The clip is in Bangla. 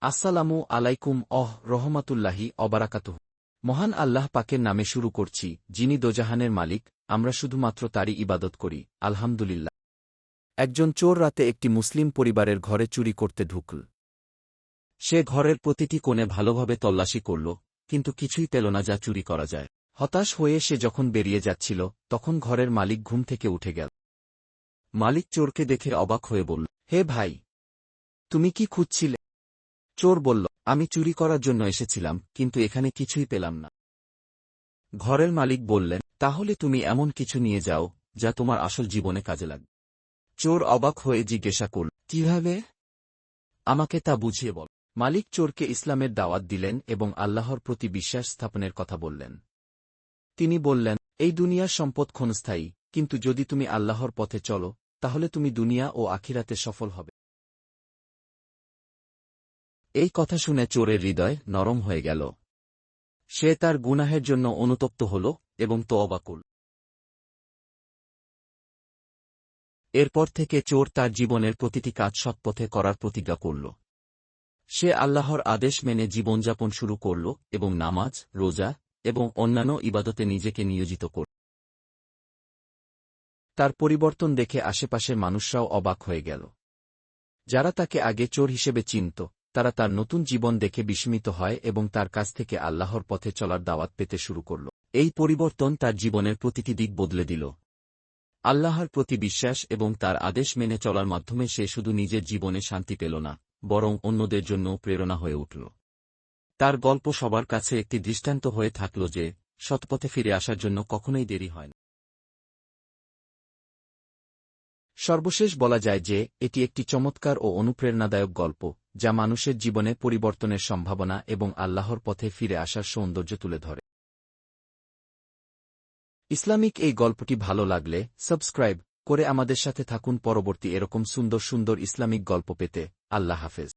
আসসালামু আলাইকুম রহমাতুল্লাহি অবারাকাতুহু। মহান আল্লাহ পাকের নামে শুরু করছি, যিনি দোজাহানের মালিক, আমরা শুধুমাত্র তারই ইবাদত করি, আলহামদুলিল্লাহ। একজন চোর রাতে একটি মুসলিম পরিবারের ঘরে চুরি করতে ঢুকল। সে ঘরের প্রতিটি কোণে ভালোভাবে তল্লাশি করল, কিন্তু কিছুই পেল না যা চুরি করা যায়। হতাশ হয়ে সে যখন বেরিয়ে যাচ্ছিল, তখন ঘরের মালিক ঘুম থেকে উঠে গেল। মালিক চোরকে দেখে অবাক হয়ে বলল, হে ভাই, তুমি কি খুঁজছিলে? চোর বলল, আমি চুরি করার জন্য এসেছিলাম, কিন্তু এখানে কিছুই পেলাম না। ঘরের মালিক বললেন, তাহলে তুমি এমন কিছু নিয়ে যাও যা তোমার আসল জীবনে কাজে লাগবে। চোর অবাক হয়ে জিজ্ঞাসা করল, কিভাবে? আমাকে তা বুঝিয়ে বল। মালিক চোরকে ইসলামের দাওয়াত দিলেন এবং আল্লাহর প্রতি বিশ্বাস স্থাপনের কথা বললেন। তিনি বললেন, এই দুনিয়ার সম্পদ ক্ষণস্থায়ী, কিন্তু যদি তুমি আল্লাহর পথে চলো, তাহলে তুমি দুনিয়া ও আখিরাতে সফল হবে। এই কথা শুনে চোরের হৃদয় নরম হয়ে গেল। সে তার গুনাহের জন্য অনুতপ্ত হল এবং তওবা করল। এরপর থেকে চোর তার জীবনের প্রতিটি কাজ সৎপথে করার প্রতিজ্ঞা করল। সে আল্লাহর আদেশ মেনে জীবনযাপন শুরু করল এবং নামাজ, রোজা এবং অন্যান্য ইবাদতে নিজেকে নিয়োজিত করল। তার পরিবর্তন দেখে আশেপাশের মানুষরাও অবাক হয়ে গেল। যারা তাকে আগে চোর হিসেবে চিনত, তারা তার নতুন জীবন দেখে বিস্মিত হয় এবং তার কাছ থেকে আল্লাহর পথে চলার দাওয়াত পেতে শুরু করল। এই পরিবর্তন তার জীবনের প্রতিটি দিক বদলে দিল। আল্লাহর প্রতি বিশ্বাস এবং তার আদেশ মেনে চলার মাধ্যমে সে শুধু নিজের জীবনে শান্তি পেল না, বরং অন্যদের জন্য প্রেরণা হয়ে উঠল। তার গল্প সবার কাছে একটি দৃষ্টান্ত হয়ে থাকল যে, সৎপথে ফিরে আসার জন্য কখনোই দেরি হয় না। সর্বশেষ বলা যায় যে, এটি একটি চমৎকার ও অনুপ্রেরণাদায়ক গল্প, যা মানুষের জীবনে পরিবর্তনের সম্ভাবনা এবং আল্লাহর পথে ফিরে আসার সৌন্দর্য তুলে ধরে। ইসলামিক এই গল্পটি ভালো লাগলে সাবস্ক্রাইব করে আমাদের সাথে থাকুন পরবর্তী এরকম সুন্দর সুন্দর ইসলামিক গল্প পেতে। আল্লাহ হাফেজ।